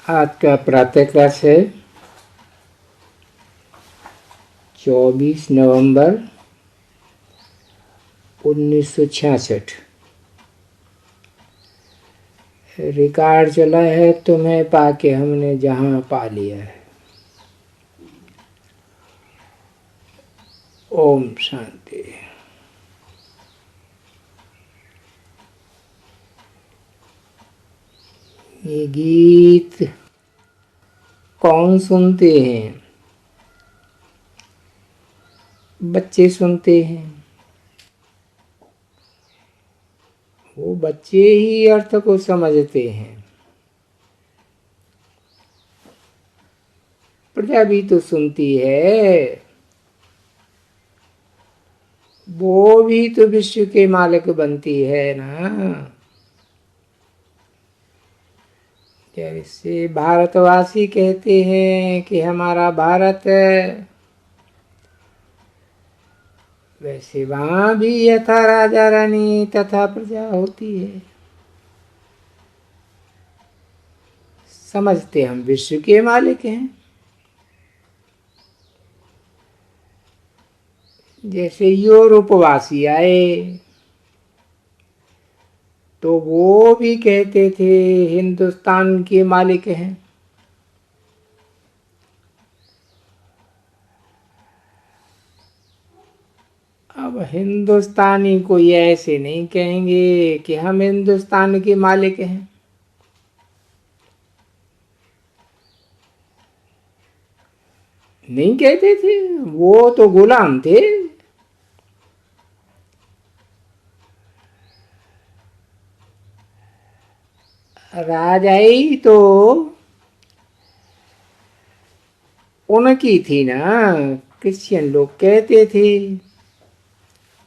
आज का प्रातः क्लास है 24 नवंबर 1966। रिकॉर्ड चला है तुम्हें पाके हमने जहां पा लिया है। ओम शांति। ये गीत कौन सुनते हैं? बच्चे सुनते हैं। वो बच्चे ही अर्थ को समझते हैं। प्रजा भी तो सुनती है। वो भी तो विश्व के मालिक बनती है ना। जैसे भारतवासी कहते हैं कि हमारा भारत है, वैसे वहां भी यथा राजा रानी तथा प्रजा होती है। समझते हम विश्व के मालिक हैं। जैसे यूरोपवासी आए तो वो भी कहते थे हिंदुस्तान के मालिक हैं। अब हिंदुस्तानी कोई ऐसे नहीं कहेंगे कि हम हिंदुस्तान के मालिक हैं। नहीं कहते थे, वो तो गुलाम थे। राजाई तो उनकी थी ना। क्रिश्चियन लोग कहते थे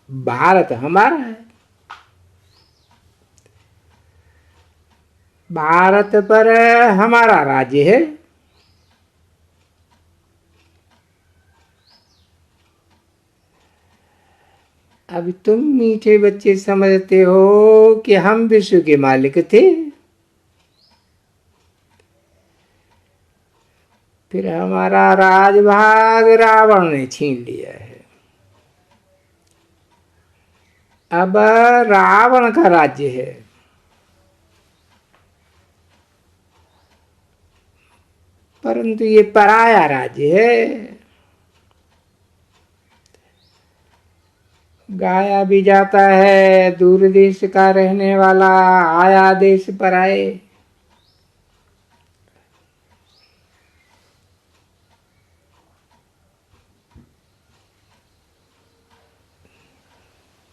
भारत हमारा है, भारत पर हमारा राज्य है। अब तुम मीठे बच्चे समझते हो कि हम विश्व के मालिक थे। फिर हमारा राजभाग रावण ने छीन लिया है। अब रावण का राज्य है। परंतु ये पराया राज्य है। गाया भी जाता है दूर देश का रहने वाला आया देश पर आए।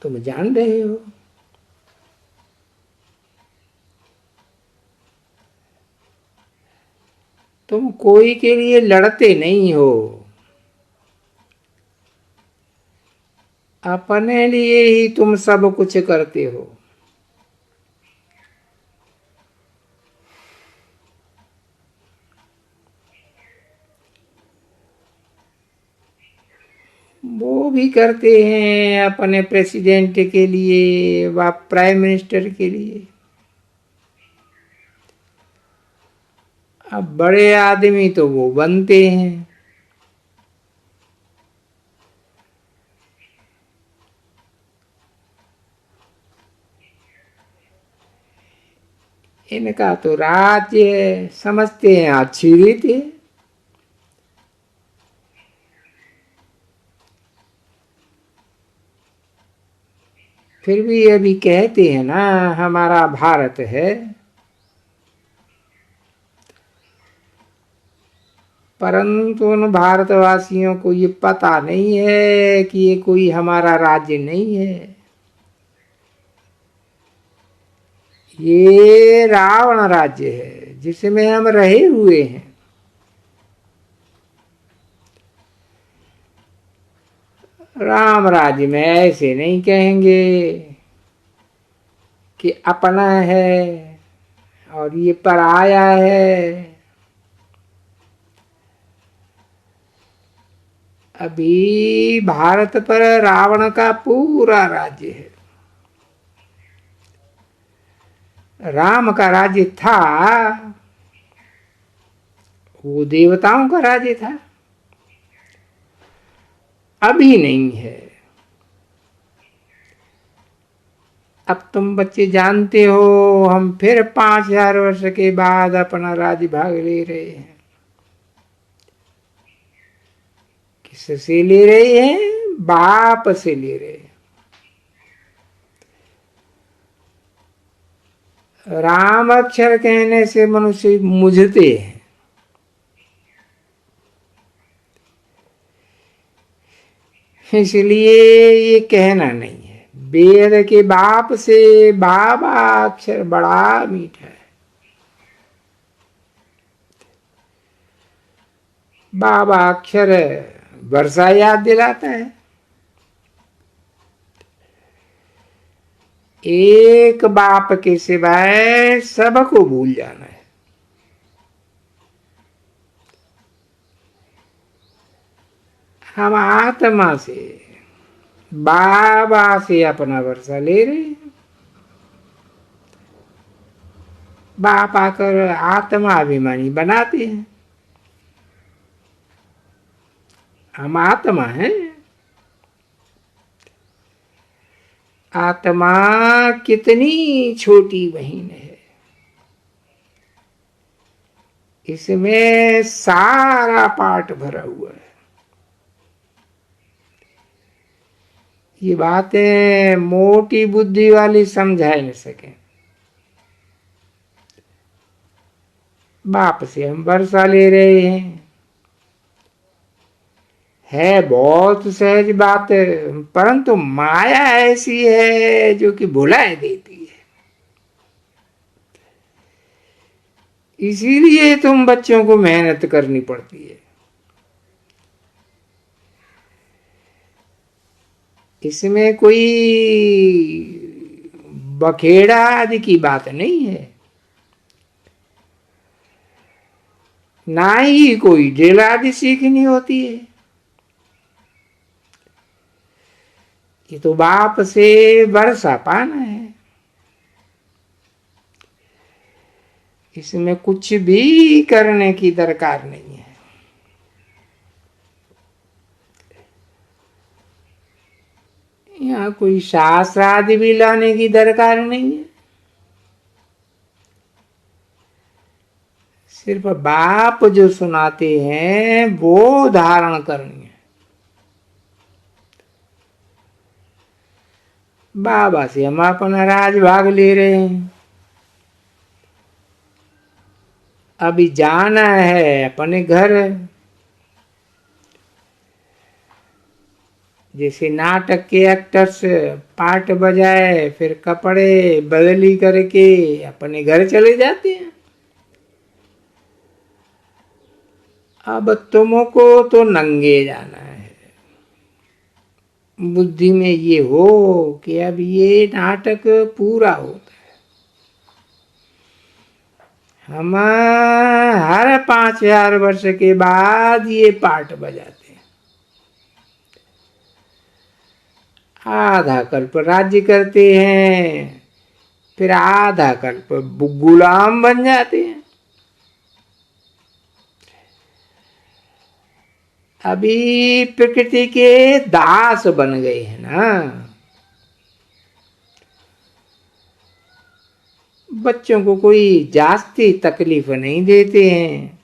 तुम जान रहे हो। तुम कोई के लिए लड़ते नहीं हो, अपने लिए ही तुम सब कुछ करते हो। वो भी करते हैं अपने प्रेसिडेंट के लिए व प्राइम मिनिस्टर के लिए। अब बड़े आदमी तो वो बनते हैं। इनका तो राज्य समझते हैं अच्छी रीति है। फिर भी अभी कहते हैं ना हमारा भारत है। परंतु उन भारतवासियों को ये पता नहीं है कि ये कोई हमारा राज्य नहीं है। ये रावण राज्य है जिसमें हम रहे हुए हैं। राम राज्य में ऐसे नहीं कहेंगे कि अपना है और ये पराया है। अभी भारत पर रावण का पूरा राज्य है। राम का राज्य था वो देवताओं का राज्य था, अभी नहीं है। अब तुम बच्चे जानते हो, हम फिर 5000 वर्ष के बाद अपना राज्य भाग ले रहे हैं। किससे ले रहे हैं? बाप से ले रहे हैं। राम अक्षर कहने से मनुष्य मुझते हैं, इसलिए ये कहना नहीं है। वेद के बाप से बाबा अक्षर बड़ा मीठा है। बाबा अक्षर वर्षा याद दिलाता है। एक बाप के सिवाय सबको भूल जाना है। हम आत्मा से, बाबा से अपना वर्षा ले रहे हैं। बाप आकर आत्मा अभिमानी बनाते हैं। हम आत्मा हैं। आत्मा कितनी छोटी बहन है, इसमें सारा पाठ भरा हुआ है। ये बातें मोटी बुद्धि वाली समझा नहीं सके। बाप से हम वर्षा ले रहे हैं, है बहुत सहज बात, परंतु माया ऐसी है जो कि भुलाए देती है। इसीलिए तुम बच्चों को मेहनत करनी पड़ती है। इसमें कोई बखेड़ा आदि की बात नहीं है, ना ही कोई ड्रिल आदि सीखनी होती है। ये तो बाप से वर्षा पाना है। इसमें कुछ भी करने की दरकार नहीं है। यहाँ कोई शास्त्र आदि भी लाने की दरकार नहीं है। सिर्फ बाप जो सुनाते हैं वो धारण करनी है। बाबा से हम अपना राज भाग ले रहे हैं। अभी जाना है अपने घर। जैसे नाटक के एक्टर्स पार्ट बजाए फिर कपड़े बदली करके अपने घर चले जाते हैं। अब तुमको तो नंगे जाना है। बुद्धि में ये हो कि अब ये नाटक पूरा होता है। हम हर 5000 वर्ष के बाद ये पार्ट बजाते हैं। आधा कल्प राज्य करते हैं, फिर आधा कल्प गुलाम बन जाते हैं। अभी प्रकृति के दास बन गए हैं ना। बच्चों को कोई जास्ती तकलीफ नहीं देते हैं।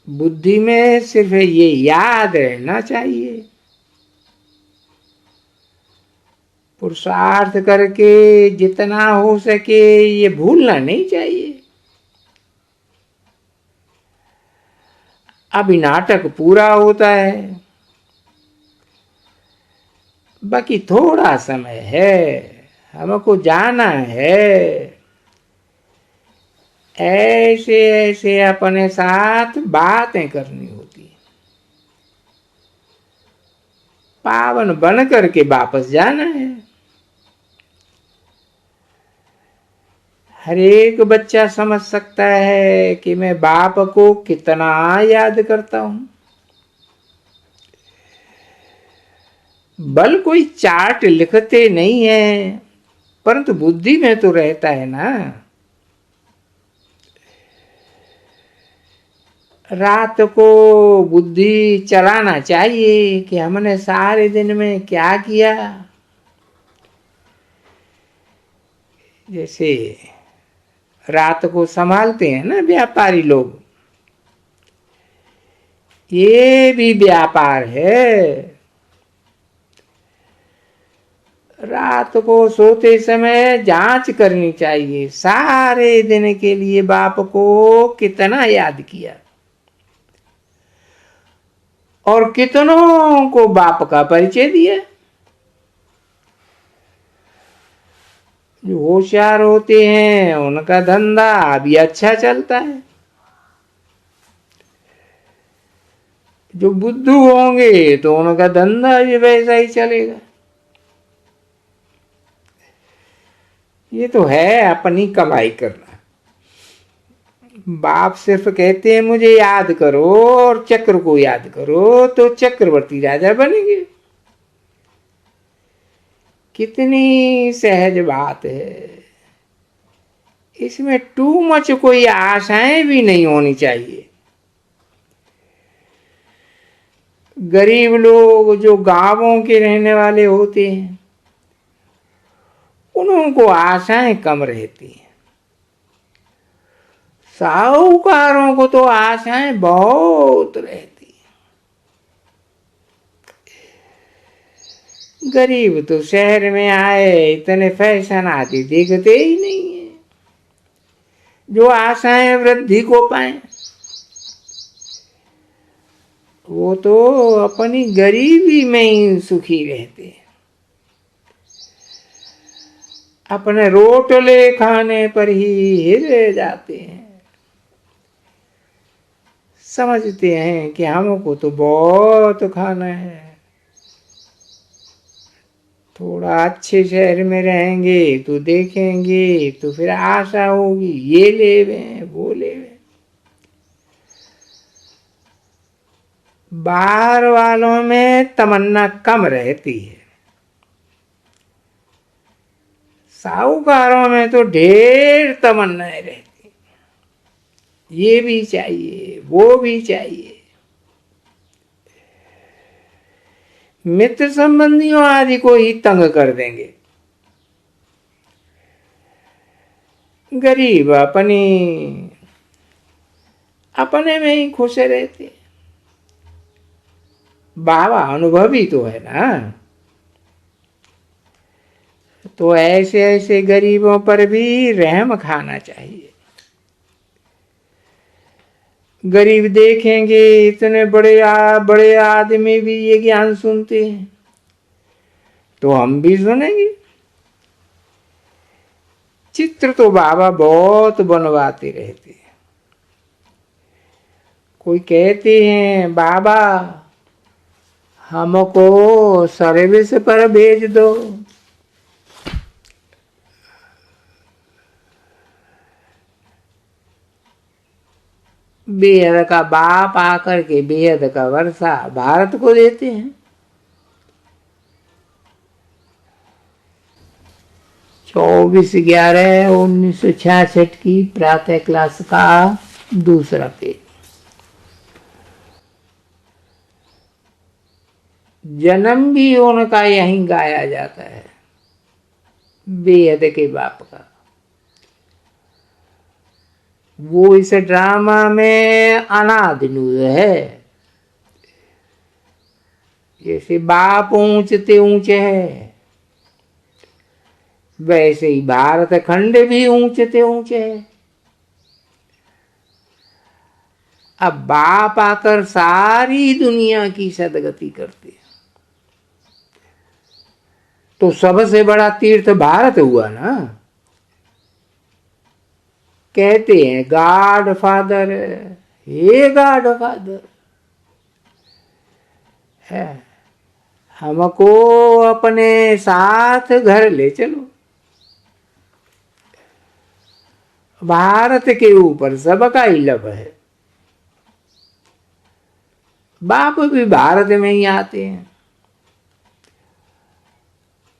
बुद्धि में सिर्फ ये याद रहना चाहिए, पुरुषार्थ करके जितना हो सके ये भूलना नहीं चाहिए। अभी नाटक पूरा होता है, बाकी थोड़ा समय है, हमको जाना है। ऐसे ऐसे अपने साथ बातें करनी होती है। पावन बन करके वापस जाना है। हर एक बच्चा समझ सकता है कि मैं बाप को कितना याद करता हूं। बल कोई चार्ट लिखते नहीं है, परंतु बुद्धि में तो रहता है ना। रात को बुद्धि चलाना चाहिए कि हमने सारे दिन में क्या किया। जैसे रात को संभालते हैं ना व्यापारी लोग, ये भी व्यापार है। रात को सोते समय जांच करनी चाहिए सारे दिन के लिए बाप को कितना याद किया और कितनों को बाप का परिचय दिया। जो होशियार होते हैं उनका धंधा भी अच्छा चलता है, जो बुद्धू होंगे तो उनका धंधा भी वैसा ही चलेगा। ये तो है अपनी कमाई करना। बाप सिर्फ कहते हैं मुझे याद करो और चक्र को याद करो तो चक्रवर्ती राजा बनेंगे। कितनी सहज बात है, इसमें टू मच कोई आशाएं भी नहीं होनी चाहिए। गरीब लोग जो गांवों के रहने वाले होते हैं उनको आशाएं कम रहती हैं, साहूकारों को तो आशाएं बहुत रहती हैं। गरीब तो शहर में आए इतने फैशन आदि देखते ही नहीं है जो आशाएं वृद्धि को पाए। वो तो अपनी गरीबी में ही सुखी रहते हैं, अपने रोटले खाने पर ही हिल जाते हैं। समझते हैं कि हमको तो बहुत खाना है, थोड़ा अच्छे शहर में रहेंगे तो देखेंगे तो फिर आशा होगी ये लेवे वो लेवे। बाहर वालों में तमन्ना कम रहती है, साहूकारों में तो ढेर तमन्नाएं रहती, ये भी चाहिए वो भी चाहिए। मित्र संबंधियों आदि को ही तंग कर देंगे। गरीब अपने में ही खुश रहते। बाबा अनुभवी तो है ना, तो ऐसे ऐसे गरीबों पर भी रहम खाना चाहिए। गरीब देखेंगे इतने बड़े आदमी भी ये ज्ञान सुनते हैं तो हम भी सुनेंगे। चित्र तो बाबा बहुत बनवाते रहते हैं। कोई कहते हैं बाबा हमको सर्विस पर भेज दो, बेहद का बाप आकर के बेहद का वर्षा भारत को देते हैं। 24/11/1966 की प्रातः क्लास का दूसरा पेज। जन्म भी उनका यहीं गाया जाता है, बेहद के बाप का। वो इस ड्रामा में अनादिनूर है। जैसे बाप ऊंचते ऊंचे है वैसे ही भारत खंड भी ऊंचते ऊंचे है। अब बाप आकर सारी दुनिया की सदगति करते हैं तो सबसे बड़ा तीर्थ भारत हुआ ना। कहते हैं गॉड फादर, हे गॉड फादर है, हमको अपने साथ घर ले चलो। भारत के ऊपर सबका ही लब है। बाप भी भारत में ही आते हैं।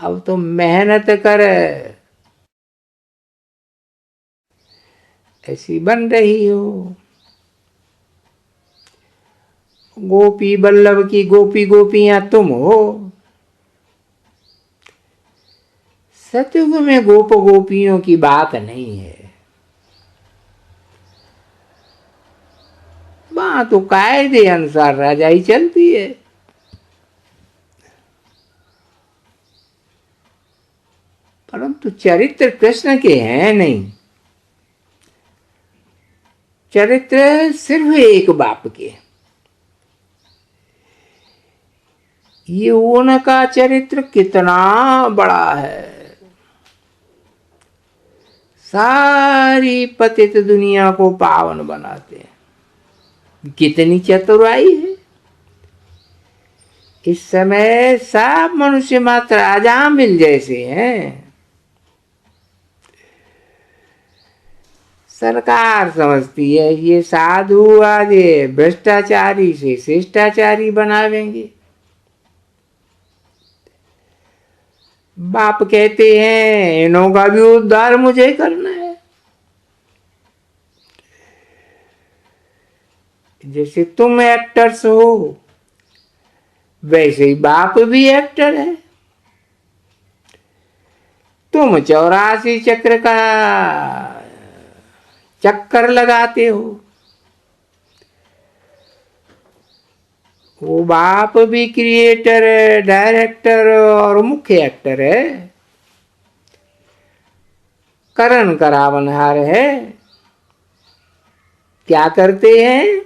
अब तो मेहनत कर ऐसी बन रही हो। गोपी बल्लभ की गोपी गोपियां तुम हो। सतयुग में गोप गोपियों की बात नहीं है, वहां तो कायदे अनुसार राजाई चलती है। परंतु चरित्र कृष्ण के हैं नहीं, चरित्र सिर्फ एक बाप के। ये उनका चरित्र कितना बड़ा है, सारी पतित दुनिया को पावन बनाते हैं। कितनी चतुराई है। इस समय सब मनुष्य मात्र अजामिल जैसे हैं। सरकार समझती है ये साधु आज भ्रष्टाचारी से शिष्टाचारी बनावेंगे। बाप कहते हैं इनों का भी उद्धार मुझे करना है। जैसे तुम एक्टर्स हो वैसे ही बाप भी एक्टर है। तुम 84 चक्र का चक्कर लगाते हो, वो बाप भी क्रिएटर है, डायरेक्टर और मुख्य एक्टर है, करण करावनहार है। क्या करते हैं?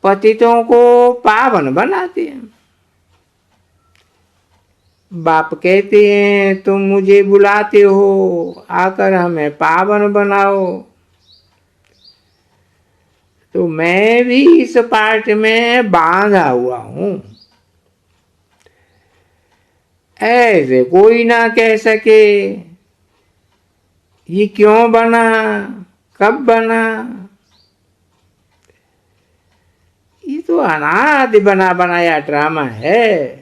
पतितों को पावन बनाते हैं। बाप कहते हैं तुम मुझे बुलाते हो आकर हमें पावन बनाओ, तो मैं भी इस पार्ट में बांधा हुआ हूं। ऐसे कोई ना कह सके ये क्यों बना, कब बना। ये तो अनादि बना बनाया ड्रामा है।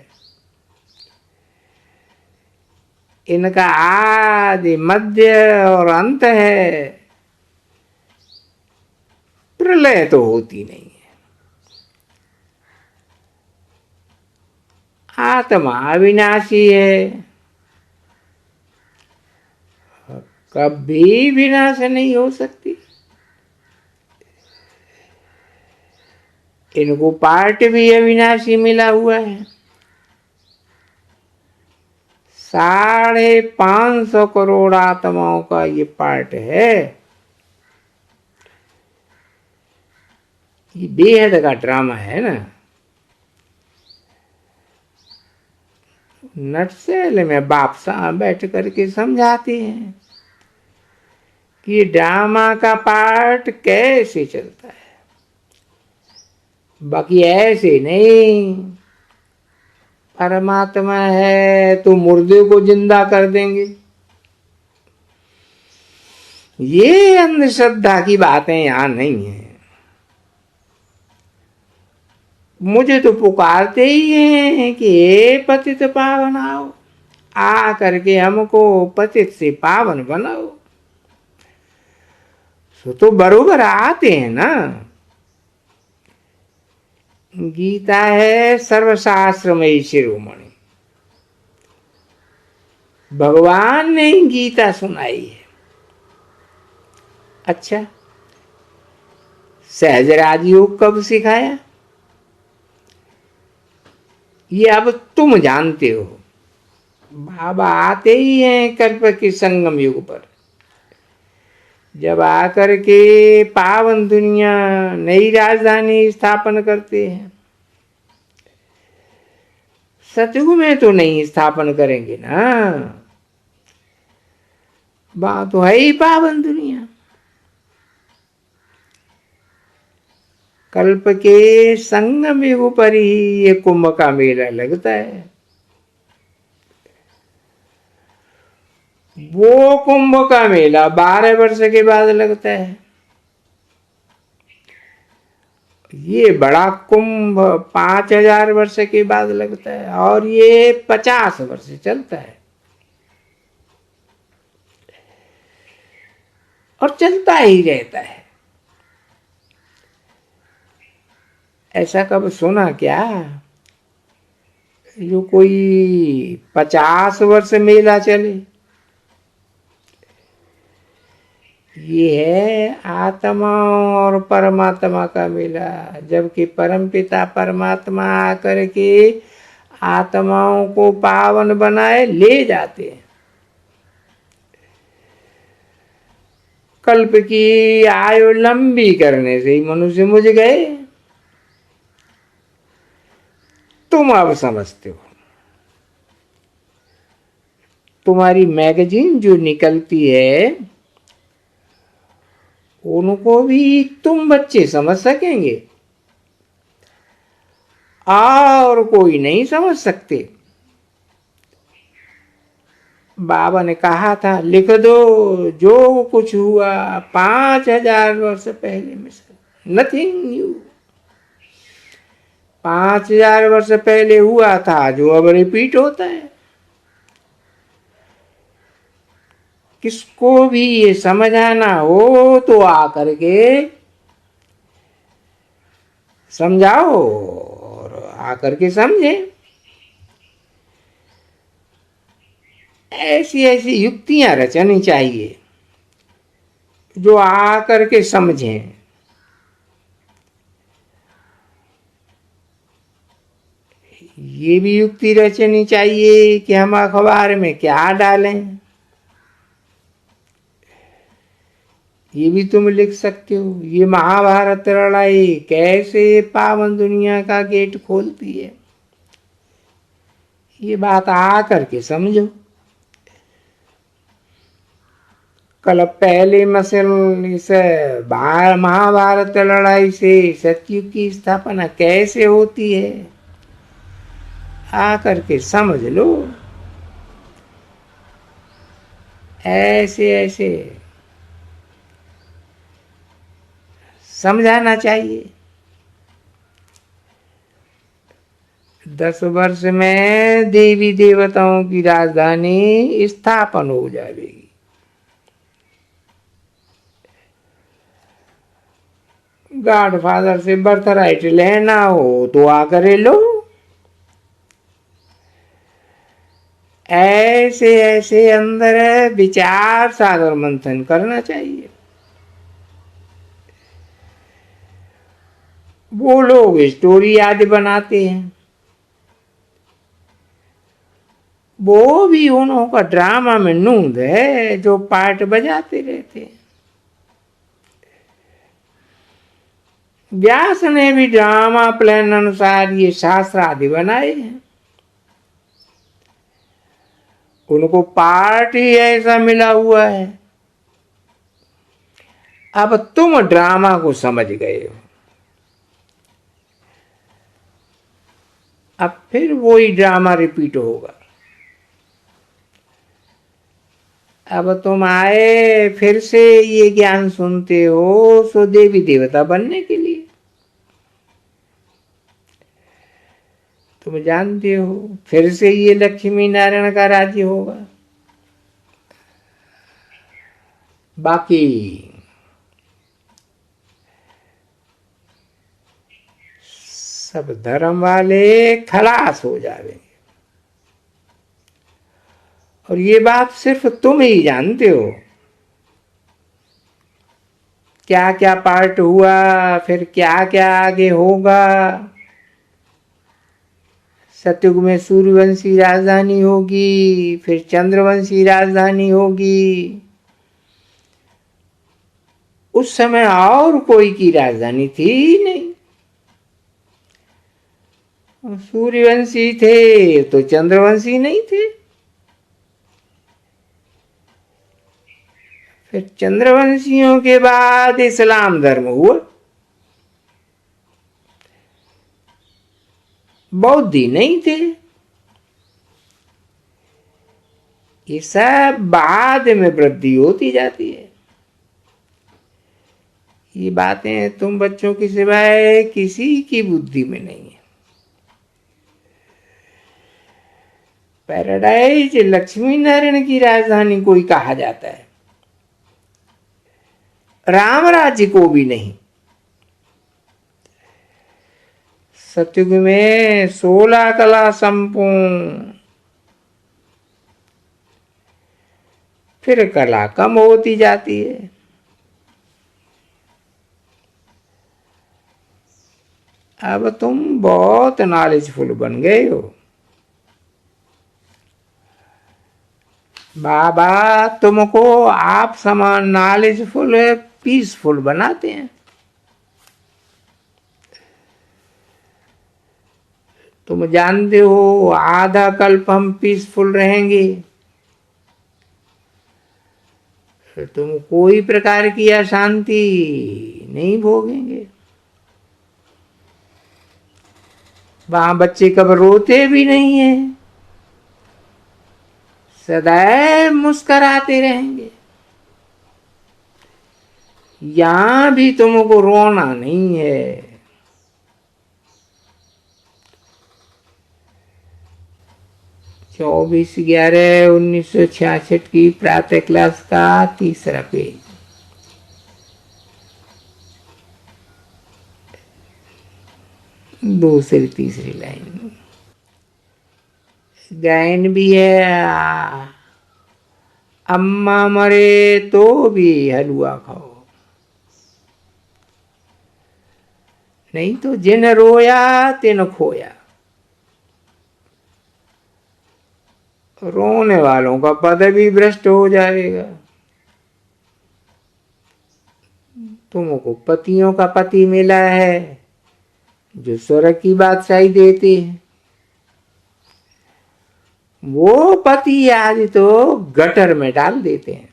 इनका आदि मध्य और अंत है, प्रलय तो होती नहीं है। आत्मा अविनाशी है, कभी विनाश नहीं हो सकती। इनको पार्ट भी अविनाशी मिला हुआ है। 550 करोड़ आत्माओं का ये पार्ट है। ये बेहद का ड्रामा है ना। नटसेल में बाप साहब बैठ करके समझाते हैं कि ड्रामा का पार्ट कैसे चलता है, बाकी ऐसे नहीं। परमात्मा है तो मुर्दे को जिंदा कर देंगे। ये अंधश्रद्धा की बातें यहां नहीं है। मुझे तो पुकारते ही हैं कि हे पतित पावन आओ, आ करके हमको पतित से पावन बनाओ। सो तो बरोबर आते हैं ना। गीता है सर्वशास्त्रमयी शिरोमणि, भगवान ने गीता सुनाई है। अच्छा, सहज राजयोग कब सिखाया ये अब तुम जानते हो। बाबा आते ही हैं कल्प के संगम युग पर, जब आकर के पावन दुनिया नई राजधानी स्थापन करते हैं। सतयुग में तो नहीं स्थापन करेंगे ना, वहां तो है ही पावन दुनिया। कल्प के संगम युग पर ही ये कुंभ का मेला लगता है। वो कुंभ का मेला 12 वर्ष के बाद लगता है। ये बड़ा कुंभ 5000 वर्ष के बाद लगता है, और ये 50 वर्ष चलता है और चलता ही रहता है। ऐसा कब सुना क्या? जो कोई 50 वर्ष मेला चले। ये है आत्मा और परमात्मा का मेला, जबकि परमपिता परमात्मा आकर के आत्माओं को पावन बनाए ले जाते हैं। कल्प की आयु लंबी करने से ही मनुष्य मुझ गए। तुम अब समझते हो। तुम्हारी मैगजीन जो निकलती है उनको भी तुम बच्चे समझ सकेंगे और कोई नहीं समझ सकते। बाबा ने कहा था लिख दो जो कुछ हुआ 5000 वर्ष पहले में से, नथिंग न्यू। 5000 वर्ष पहले हुआ था जो अब रिपीट होता है। किसको भी ये समझाना हो तो आकर के समझाओ और आकर के समझे। ऐसी ऐसी युक्तियां रचनी चाहिए जो आकर के समझें। ये भी युक्ति रचनी चाहिए कि हम अखबार में क्या डालें। ये भी तुम लिख सकते हो। ये महाभारत लड़ाई कैसे पावन दुनिया का गेट खोलती है, ये बात आकर के समझो। कल पहले मसल इस महाभारत लड़ाई से सतयुग की स्थापना कैसे होती है, आकर के समझ लो। ऐसे ऐसे समझाना चाहिए। 10 वर्ष में देवी देवताओं की राजधानी स्थापन हो जाएगी। गॉडफादर से बर्थराइट लेना हो तो आकर लो। ऐसे ऐसे अंदर विचार सागर मंथन करना चाहिए। वो लोग स्टोरी आदि बनाते हैं, वो भी उन्हों का ड्रामा में नूंद है जो पार्ट बजाते रहते हैं। व्यास ने भी ड्रामा प्लान अनुसार ये शास्त्र आदि बनाए हैं। उनको पार्ट ही ऐसा मिला हुआ है। अब तुम ड्रामा को समझ गए हो, अब फिर वही ड्रामा रिपीट होगा। अब तुम आए फिर से ये ज्ञान सुनते हो सो देवी देवता बनने के लिए। तुम जानते हो फिर से ये लक्ष्मी नारायण का राज्य होगा। बाकी सब धर्म वाले खलास हो जाएंगे। और ये बात सिर्फ तुम ही जानते हो। क्या क्या पार्ट हुआ, फिर क्या क्या आगे होगा। सतयुग में सूर्यवंशी राजधानी होगी, फिर चंद्रवंशी राजधानी होगी। उस समय और कोई की राजधानी थी ही नहीं। सूर्यवंशी थे तो चंद्रवंशी नहीं थे। फिर चंद्रवंशियों के बाद इस्लाम धर्म हुआ। बौद्ध ही नहीं थे। ये सब बाद में वृद्धि होती जाती है। ये बातें तुम बच्चों के सिवाय किसी की बुद्धि में नहीं है। पैराडाइज लक्ष्मी नारायण की राजधानी कोई कहा जाता है, राम राज्य को भी नहीं। सतयुग में 16 कला संपूर्ण, फिर कला कम होती जाती है। अब तुम बहुत नॉलेजफुल बन गए हो। बाबा तुमको आप समान नॉलेजफुल पीसफुल बनाते हैं। तुम जानते हो आधा कल्प हम पीसफुल रहेंगे, फिर तुम कोई प्रकार की अशांति नहीं भोगेंगे। वहां बच्चे कब रोते भी नहीं है, सदैव मुस्कुराते रहेंगे। यहां भी तुमको रोना नहीं है। 24/11/1966 की प्रातः क्लास का 3रा पेज। दूसरी तीसरी लाइन गायन भी है। अम्मा मरे तो भी हलवा खाओ, नहीं तो जिन रोया तिन खोया। रोने वालों का पद भी भ्रष्ट हो जाएगा। तुमको पतियों का पति मिला है जो स्वर्ग की बादशाही देते हैं। वो पति आज तो गटर में डाल देते हैं।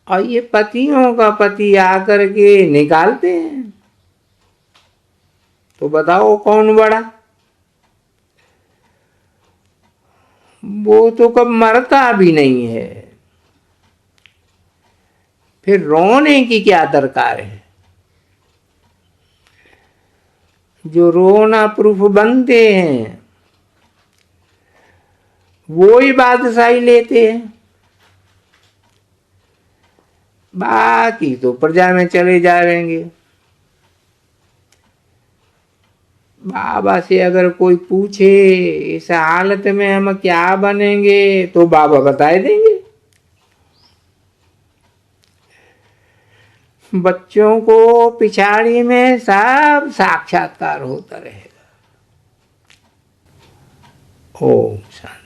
और ये पतियों का पति आकर के निकालते हैं। तो बताओ कौन बड़ा? वो तो कब मरता भी नहीं है, फिर रोने की क्या दरकार है? जो रोना प्रूफ बनते हैं वो ही बादशाही लेते हैं। बाकी तो प्रजा में चले जाएंगे। बाबा से अगर कोई पूछे इस हालत में हम क्या बनेंगे, तो बाबा बताए देंगे। बच्चों को पिछाड़ी में सब साक्षात्कार होता रहेगा। ओम शांति।